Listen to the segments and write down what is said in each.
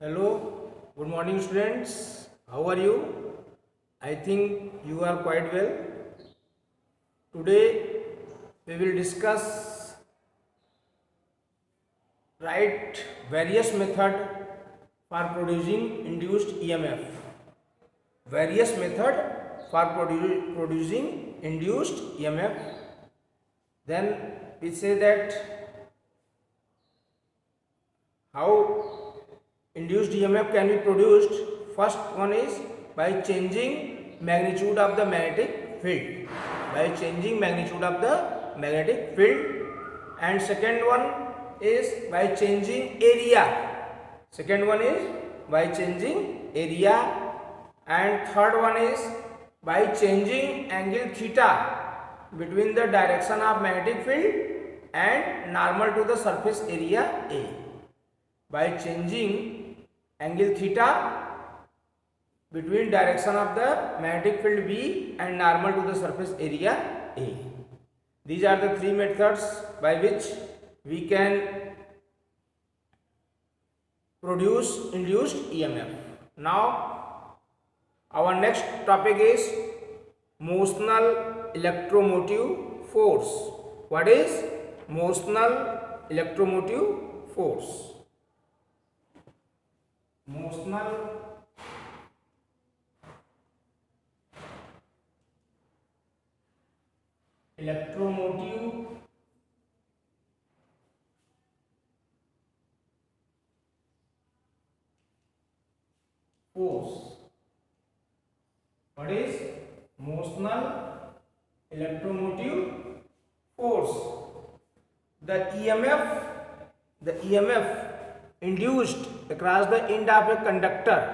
Hello, good morning students. How are you? I think you are quite well. Today we will discuss various method for producing induced EMF. Various method for producing induced EMF. Then we say that how induced EMF can be produced. First one is by changing magnitude of the magnetic field. By changing magnitude of the magnetic field. And second one is by changing area. Second one is by changing area. And third one is by changing angle theta between the direction of magnetic field and normal to the surface area A. By changing angle theta between direction of the magnetic field B and normal to the surface area A. These are the three methods by which we can produce induced EMF. Now our next topic is motional electromotive force. What is motional electromotive force? Motional electromotive force. What is motional electromotive force? The EMF induced across the end of a conductor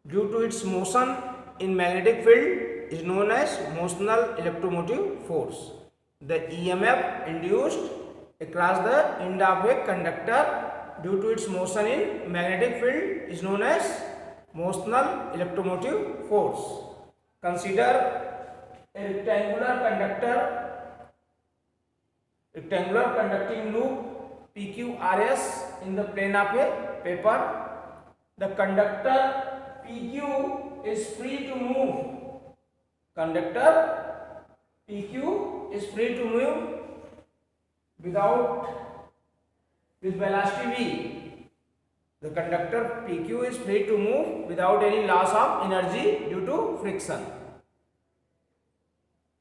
due to its motion in magnetic field is known as motional electromotive force. The EMF induced across the end of a conductor due to its motion in magnetic field is known as motional electromotive force. Consider a rectangular conducting loop PQRS in the plane of a paper. The conductor PQ is free to move. Conductor PQ is free to move with velocity v. The conductor PQ is free to move without any loss of energy due to friction.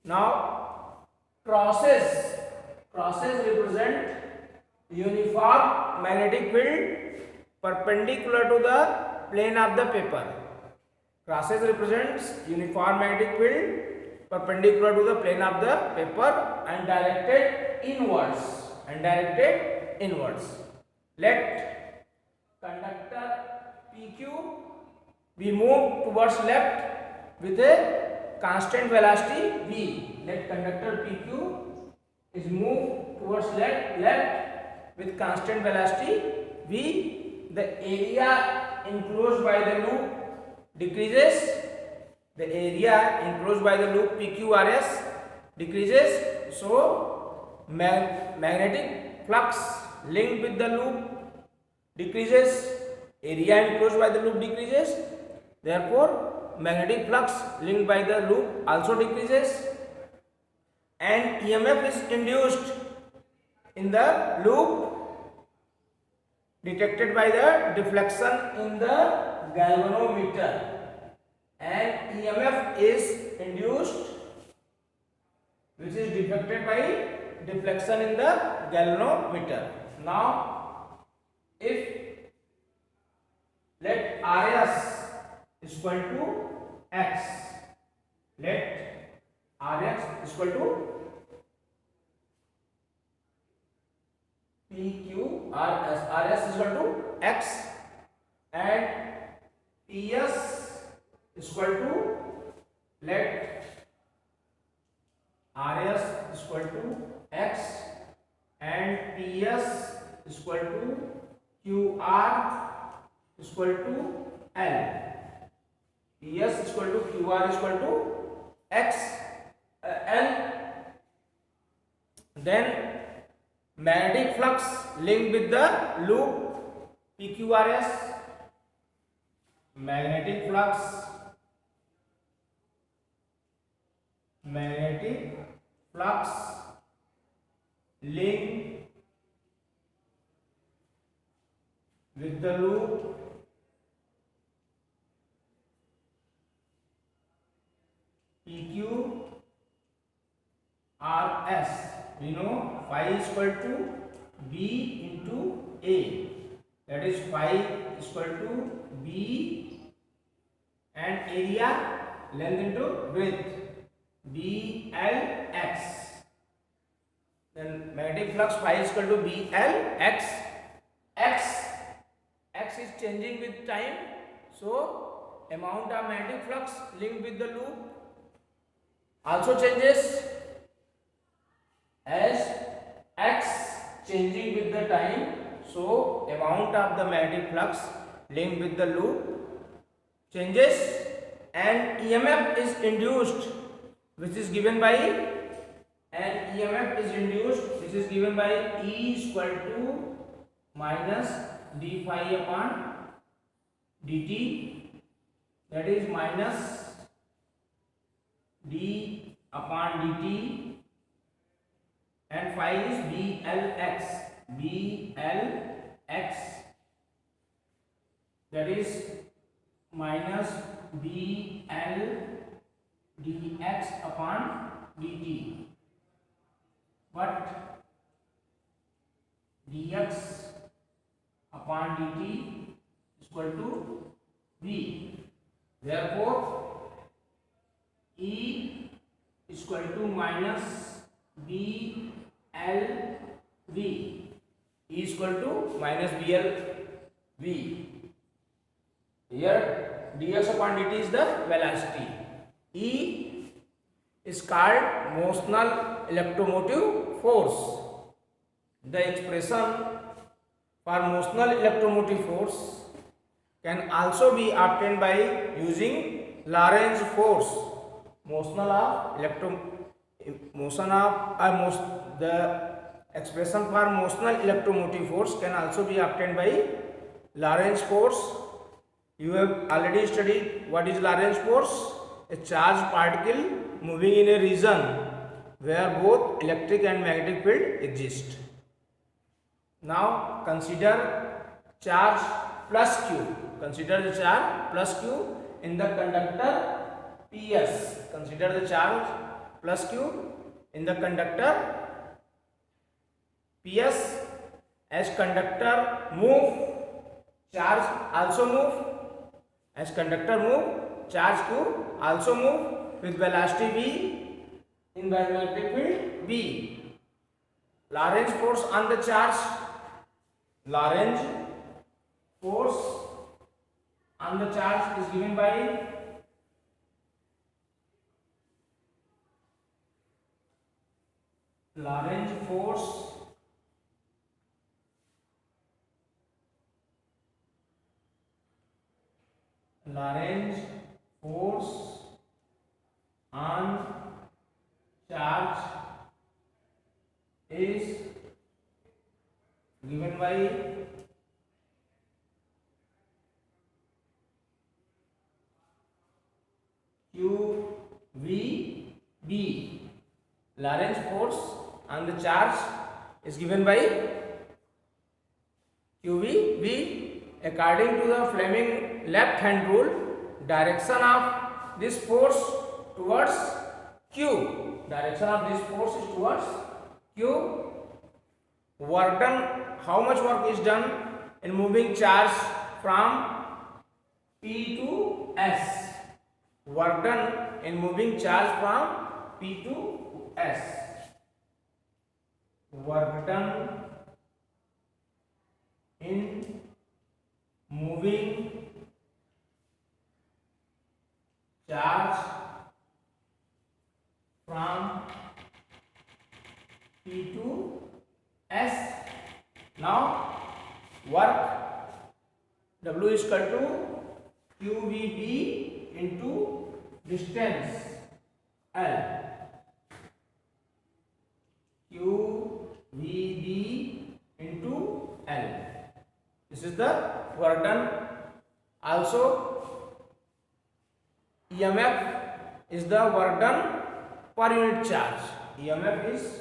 Now crosses represent uniform magnetic field perpendicular to the plane of the paper. Crosses represents uniform magnetic field perpendicular to the plane of the paper and directed inwards. Let conductor PQ be moved towards left with a constant velocity v. Let conductor PQ is moved towards left with constant velocity v. The area enclosed by the loop decreases. The area enclosed by the loop PQRS decreases. So magnetic flux linked with the loop decreases. Area enclosed by the loop decreases. Therefore magnetic flux linked by the loop also decreases. And EMF is induced in the loop detected by the deflection in the galvanometer. And EMF is induced which is detected by deflection in the galvanometer. Now if let RS is equal to X, let RX is equal to PQ, RS is equal to X and PS is equal to let RS is equal to X and PS is equal to QR is equal to L. PS is equal to QR is equal to X L. Then magnetic flux linked with the loop PQRS, magnetic flux link with the loop PQRS. We know phi is equal to B into A, that is phi is equal to B and area length into width BLX. Then magnetic flux phi is equal to BLX. X is changing with time, so amount of magnetic flux linked with the loop also changes as X changing with the time, so amount of the magnetic flux linked with the loop changes, and EMF is induced, which is given by E is equal to minus d phi upon dt, that is minus d upon dt, and phi is BLX, that is minus BL dx upon dt, but dx upon dt is equal to V. Therefore, E is equal to minus BLV. E is equal to minus BLV. Here dx upon dt is the velocity. E is called motional electromotive force. The expression for motional electromotive force can also be obtained by using Lorentz force. The expression for motional electromotive force can also be obtained by Lorentz force. You have already studied what is Lorentz force. A charged particle moving in a region where both electric and magnetic field exist. Now consider charge plus Q. Consider the charge plus Q in the conductor PS. Consider the charge plus Q in the conductor PS. As conductor move, charge also move. As conductor move, charge Q also move with velocity V in magnetic field B. Lorentz force on the charge. Lorentz force on the charge is given by Lorentz force on charge is given by QVB. Lorentz force on the charge is given by QVB. According to the Fleming left hand rule, direction of this force towards Q. Direction of this force is towards Q. Work done. How much work is done in moving charge from P to S? Work done in moving charge from P to S. Work done in moving charge from P to S. Now work W is equal to QVB into distance L. QVB into L. This This is the work done. Also, EMF is the work done per unit charge. EMF is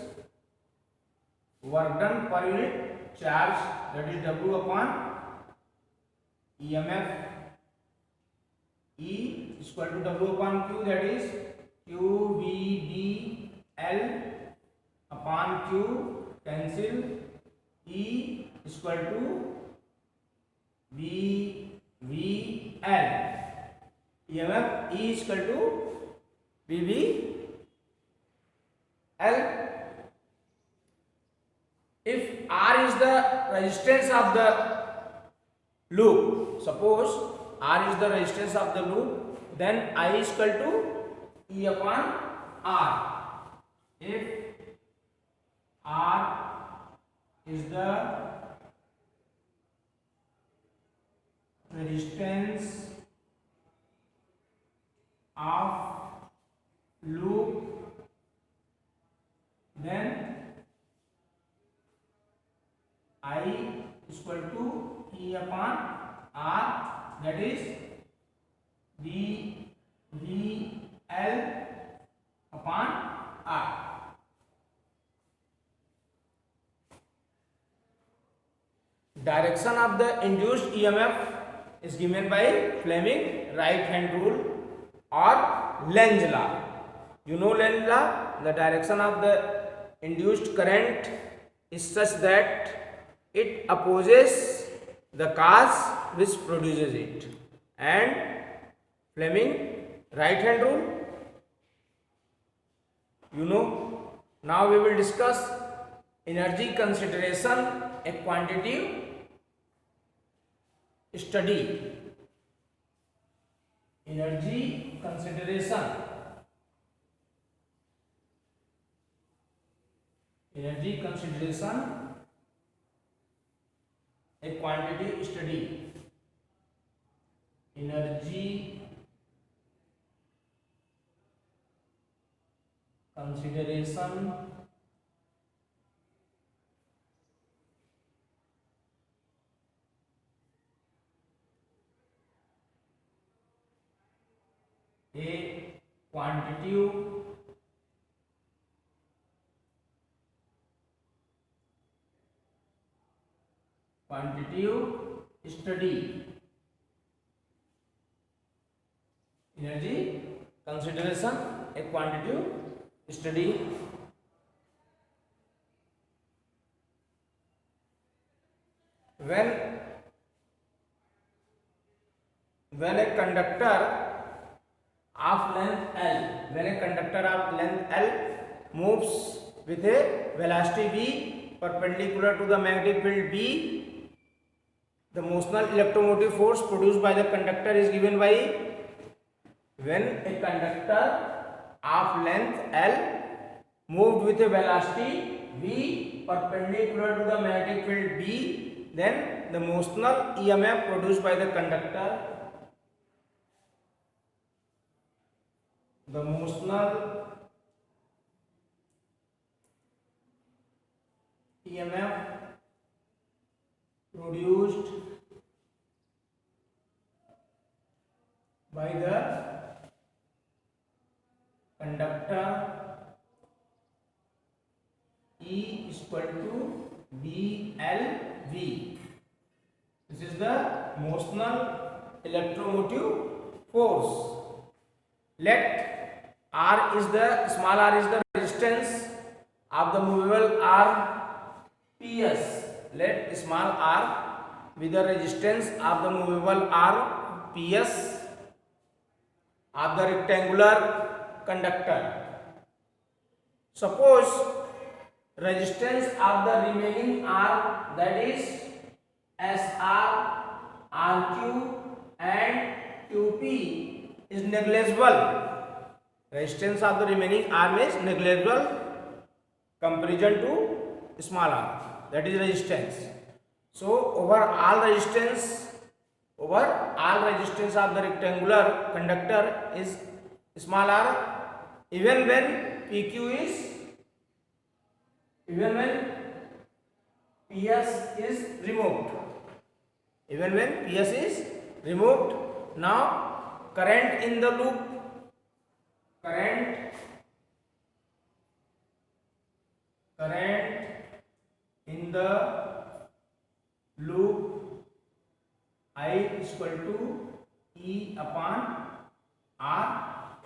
work done per unit charge, that is W upon EMF. E is equal to W upon Q, that is QVDL upon Q, cancel. E is equal to VVL. EMF E is equal to VVL. If R is the resistance of the loop, suppose R is the resistance of the loop, then I is equal to E upon R. If R is the resistance of loop, then I is equal to E upon R, that is VL upon R. Direction of the induced EMF is given by Fleming right hand rule or Lenz law. You know Lenz law, the direction of the induced current is such that it opposes the cause which produces it. And Fleming right hand rule, you know. Now we will discuss energy consideration, a quantitative study. Energy consideration. Energy consideration, a quantitative study. Energy consideration, a quantitative study. Energy consideration, a quantitative study. When a conductor of length L, moves with a velocity v perpendicular to the magnetic field B, the motional electromotive force produced by the conductor is given by, when a conductor of length L moved with a velocity v perpendicular to the magnetic field B, then the motional EMF produced by the conductor, the motional EMF produced by the conductor E is equal to BLV. This is the motional electromotive force. Let R is the small r is the resistance of the movable RPS. Let small r be the resistance of the movable RPS of the rectangular conductor. Suppose resistance of the remaining R, that is SR, RQ and QP is negligible. Resistance of the remaining R is negligible comparison to small r, that is resistance. So over all resistance of the rectangular conductor is small r, even when PS is removed. even when PS is removed. Now current in the loop, current in the loop I is equal to E upon R,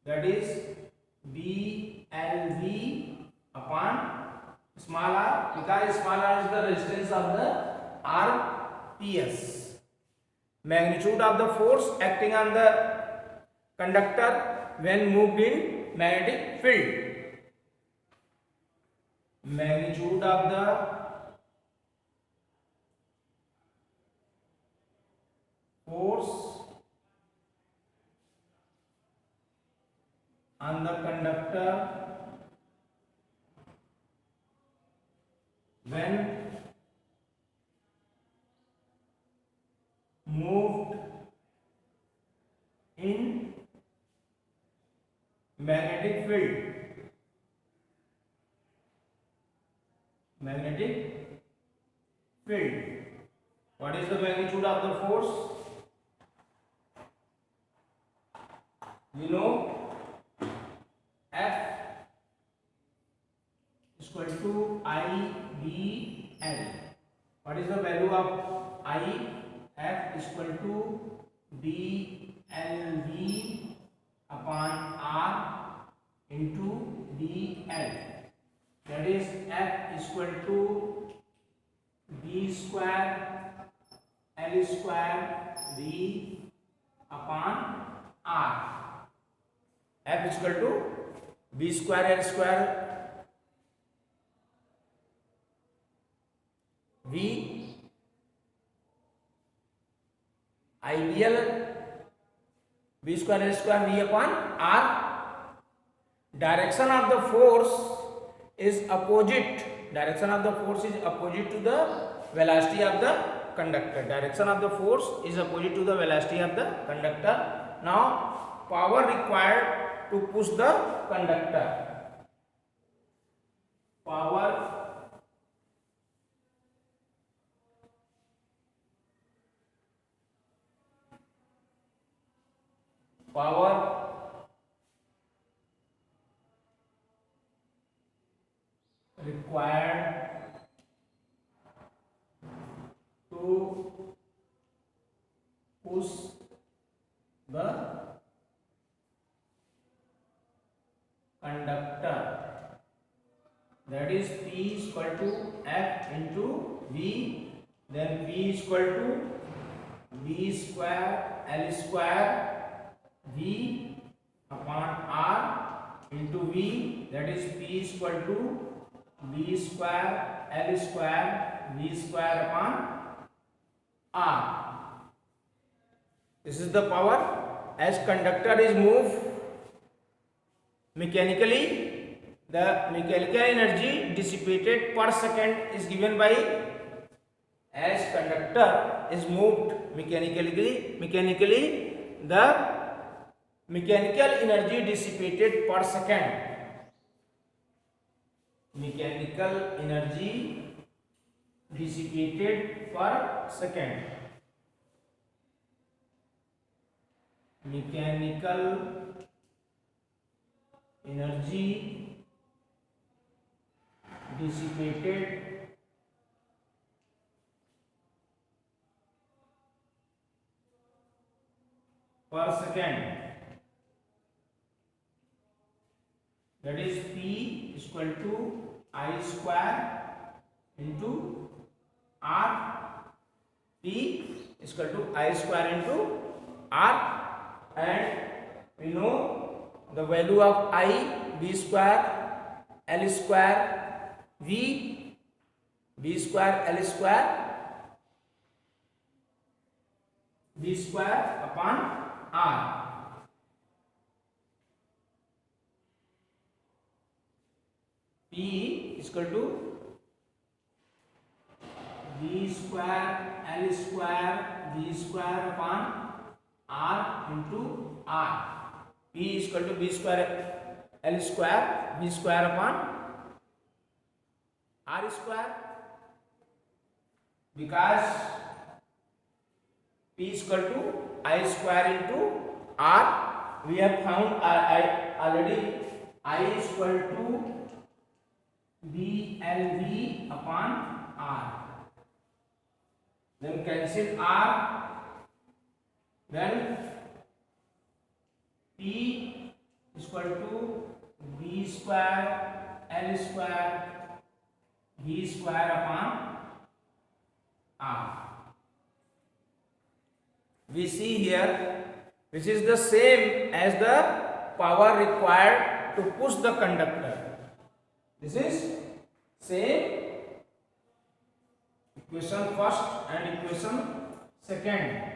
that is BLV upon small r, because small r is the resistance of the RPS. Magnitude of the force acting on the conductor when moved in magnetic field. Magnitude of the force on the conductor when moved in magnetic field. Magnetic field. What is the magnitude of the force? We know F is equal to IBL. What is the value of I? F is equal to BLV upon R into DL. That is F is equal to B square L square V upon R. F is equal to B square L square V IBL, B square L square V upon R. Direction of the force is opposite. Direction of the force is opposite to the velocity of the conductor. Direction of the force is opposite to the velocity of the conductor. Now power required to push the conductor. Power required to push the conductor, that is P is equal to F into V, then P is equal to B square L square V upon R into V, that is P is equal to B square L square V square upon R. This is the power. As conductor is moved mechanically, the mechanical energy dissipated per second is given by, as conductor is moved mechanically, the mechanical energy dissipated per second. Mechanical energy dissipated per second. Mechanical energy dissipated per second, that is P is equal to I square into R. P is equal to I square into R, and we know the value of I, B square L square V, B square L square V square upon R. P is equal to B square L square V square upon R into R. P is equal to B square L square V square upon R square, because P is equal to I square into R. We have found I already. I is equal to BLV upon R. Then cancel R. Then P is equal to B square L square V square upon R. We see here, which is the same as the power required to push the conductor. This is same equation first and equation second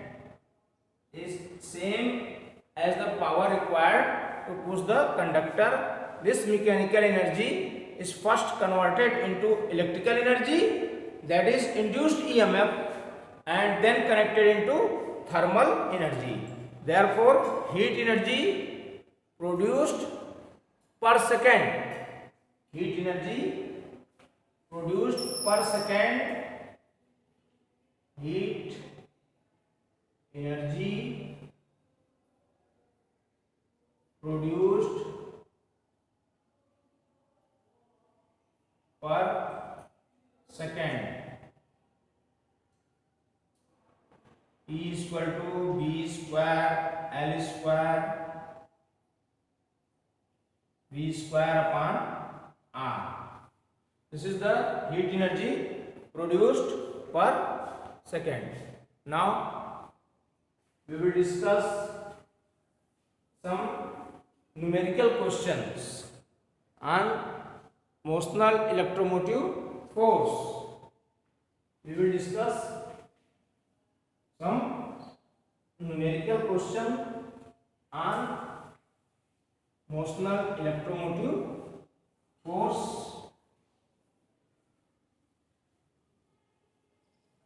is same as the power required to push the conductor. This mechanical energy is first converted into electrical energy, that is induced EMF, and then connected into thermal energy. Therefore, heat energy produced per second, heat energy produced per second, heat energy produced per second. E is equal to B square L square V square upon R. This is the heat energy produced per second. Now we will discuss some numerical questions on motional electromotive force. We will discuss some numerical question on motional electromotive force.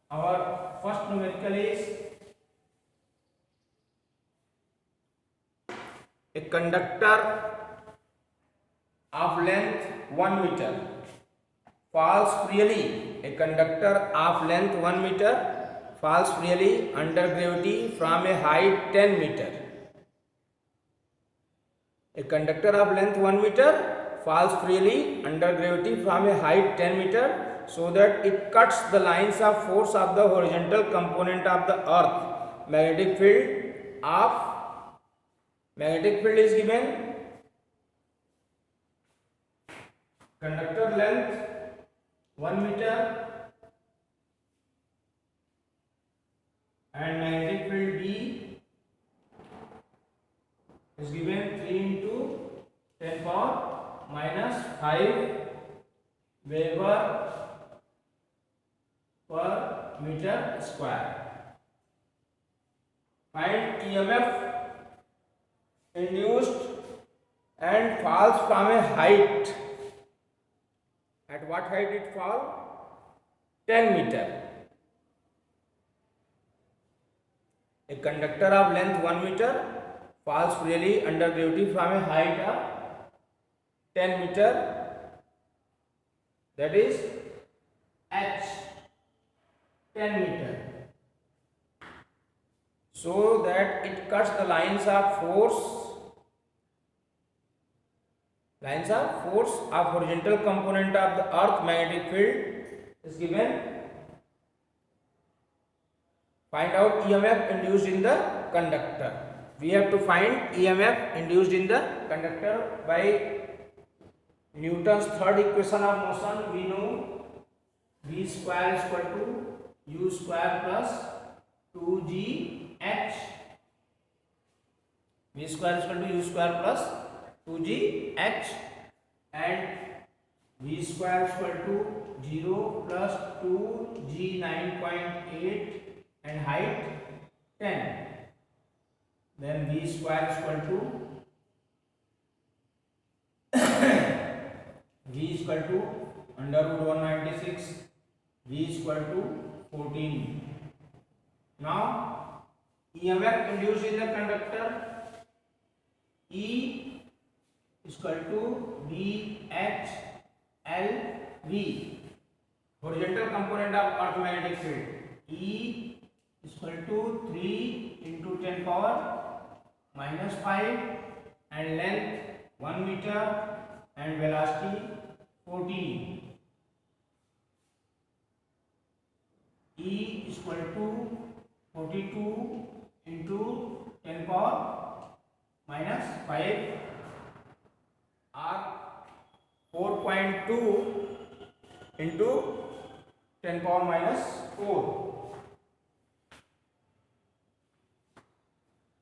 Our first numerical is a conductor of length 1 meter falls freely. A conductor of length 1 meter falls freely under gravity from a height 10 meter. A conductor of length 1 meter falls freely under gravity from a height 10 meter so that it cuts the lines of force of the horizontal component of the earth. Magnetic field is given. Conductor length 1 meter and magnetic field B is given 3 into 10 power minus 5 Weber per meter square. Find EMF induced and falls from a height. At what height it fall? 10 meter. A conductor of length 1 meter falls freely under gravity from a height of 10 meter, that is h 10 meter, so that it cuts the lines of force of horizontal component of the earth. Magnetic field is given. Find out EMF induced in the conductor. We have to find EMF induced in the conductor by Newton's third equation of motion. We know V square is equal to U square plus 2gh. V square is equal to U square plus 2gh, and V square is equal to 0 plus 2g 9.8 and height 10. Then V square is equal to V is equal to under root 196, V is equal to 14. Now EMF induced in the conductor, E is equal to BH LV, horizontal component of earth magnetic field. E equal to 3 into 10 power minus 5 and length 1 meter and velocity 14. E is equal to 42 into 10 power minus 5 or 4.2 into 10 power minus 4.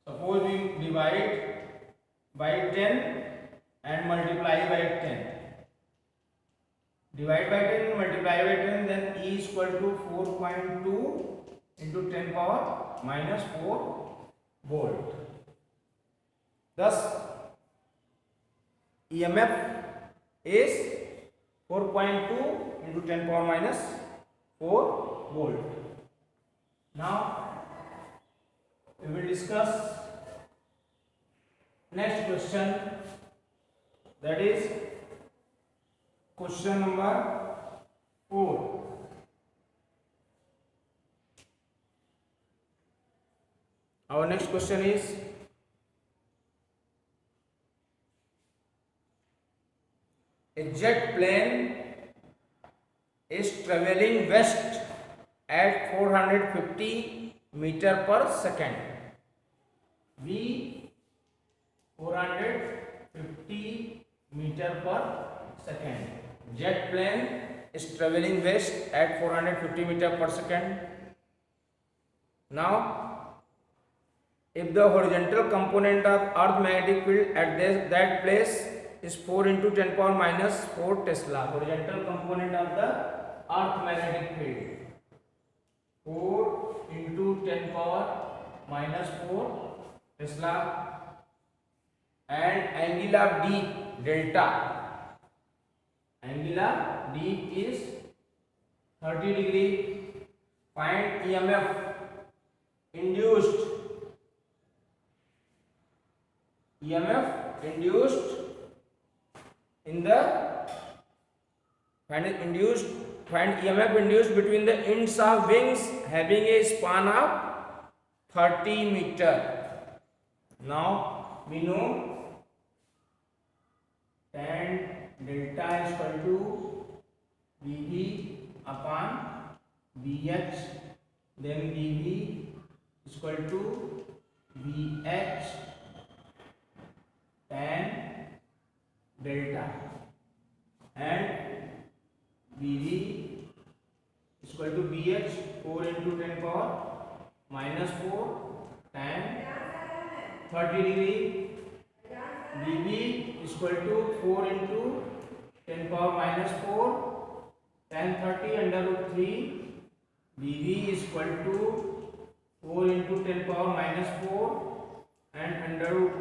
Suppose we divide by 10 and multiply by 10. Divide by 10, multiply by 10, then E is equal to 4.2 into 10 power minus 4 volt. Thus, EMF is 4.2 into 10 power minus 4 volt. Now, we will discuss next question, that is question number 4. Our next question is, a jet plane is traveling west at 450 meter per second. V 450 meter per second. Jet plane is traveling west at 450 meter per second. Now, if the horizontal component of earth magnetic field at that place is 4 into 10 power minus 4 Tesla, horizontal component of the earth magnetic field, 4 into 10 power minus 4 Tesla, and angle of D delta, angle of D is 30 degree. Find EMF induced, EMF induced in the find EMF induced between the ends of wings having a span of 30 meter. Now we know tan delta is equal to Bv upon Bh, then Bv is equal to Bh tan delta, and Bv is equal to Bh 4 into 10 power minus 4 tan 30 degree. Bv is equal to 4 into 10 power minus 4 tan 30 under root 3. Bv is equal to 4 into 10 power minus 4 and under root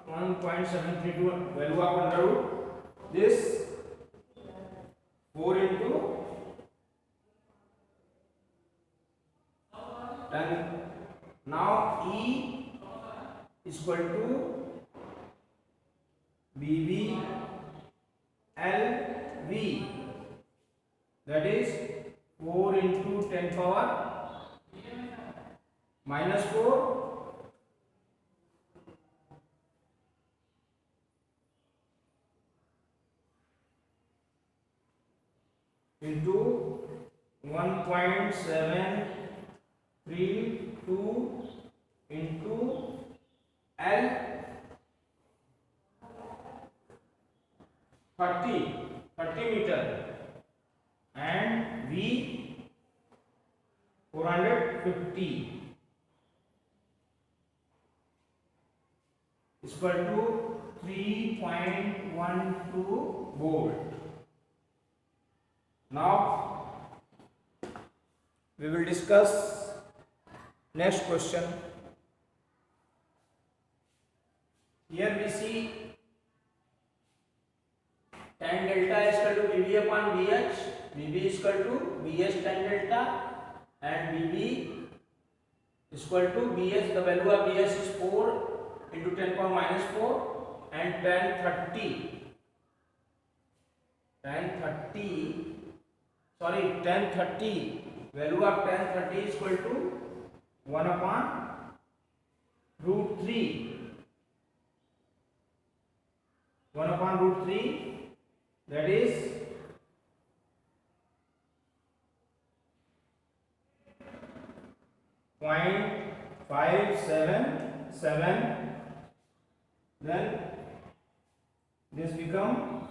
1.732 value of under root this 4 into 10. Now E is equal to Bv LV, that is 4 into 10 power minus 4 into 1.732 into L 30 meter, and V 450 is equal to 3.12 volt. Now we will discuss next question. Here we see tan delta is equal to Bv upon Bh, Bv is equal to Bh tan delta, and Bv is equal to Bh, the value of Bh is 4 into 10 power minus 4, and tan 30 value of tan 30 is equal to 1 upon root 3, 1 upon root 3, that is 0.577, then this become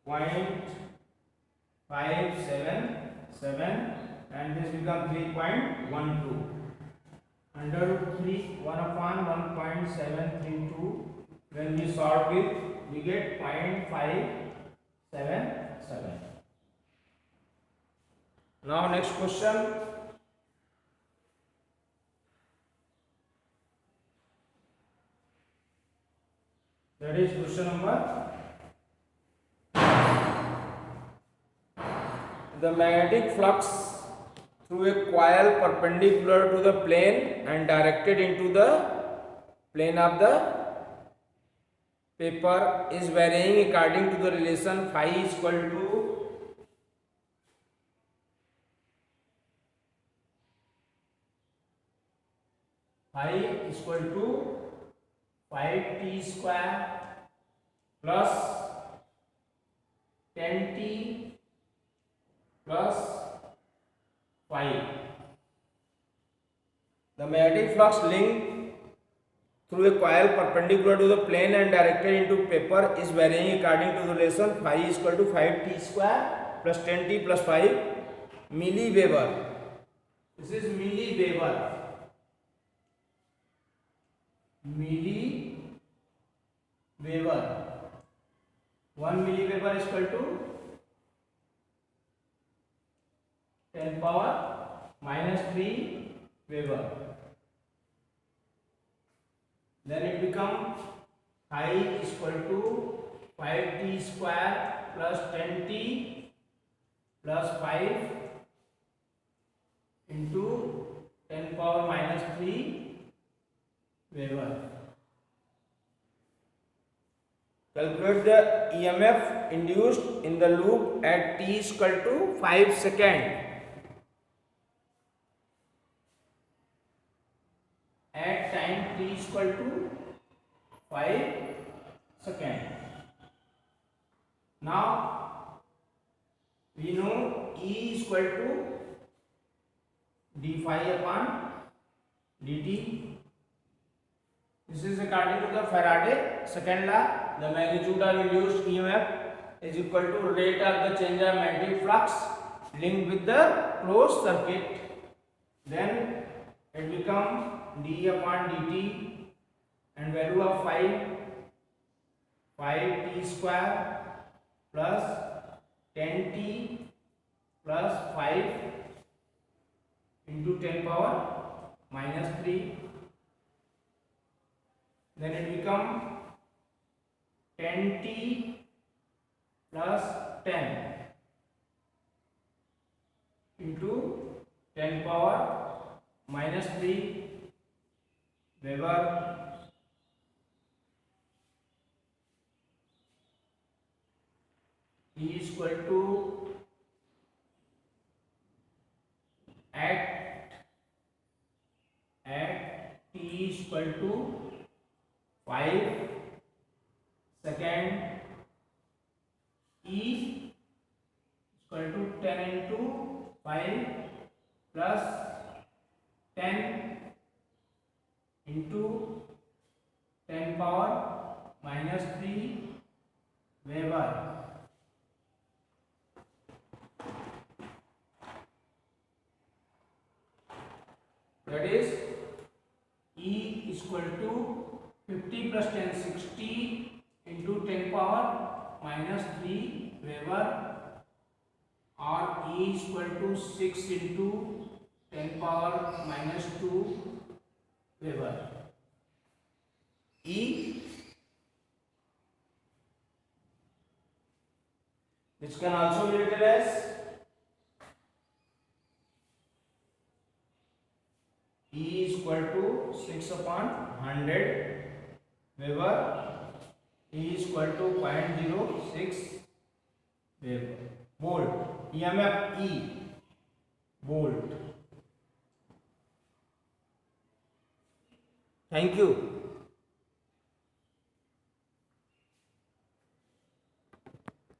0.577 and this become 3.12. Under root 3, 1 upon 1.732, when we solve it, we get 0.577. Now next question. That is question number. The magnetic flux through a coil perpendicular to the plane and directed into the plane of the paper is varying according to the relation phi is equal to phi is equal to 5t square plus 10t plus 5. The magnetic flux linked through a coil perpendicular to the plane and directed into paper is varying according to the relation phi is equal to 5t square plus 10t plus 5 milliweber. This is milliweber. Milliweber. 1 milliweber is equal to 10 power minus 3 Weber. Then it becomes phi is equal to 5t square plus 10t plus 5 into 10 power minus 3 Weber. Calculate the EMF induced in the loop at t is equal to 5 seconds. At time t is equal to 5 seconds. Now we know E is equal to d phi upon dt. This is according to the Faraday second law. The magnitude of induced EMF is equal to rate of the change of magnetic flux linked with the closed circuit. Then it becomes d upon dt and value of 5t square plus 10t plus 5 into 10 power minus 3. Then it becomes 10t plus 10 into 10 power minus 3 Weber. E is equal to at t is equal to 5 second. E is equal to 10 into 5 plus 10 into 10 power minus 3 Weber. That is E is equal to 50 plus 10 60 into 10 power minus 3 Weber, or E is equal to 6 into 10 power minus 2 Weber. E which can also be written as E is equal to 6 upon 100 Weber. E is equal to 0.06 bolt, EMF E, bolt. Thank you.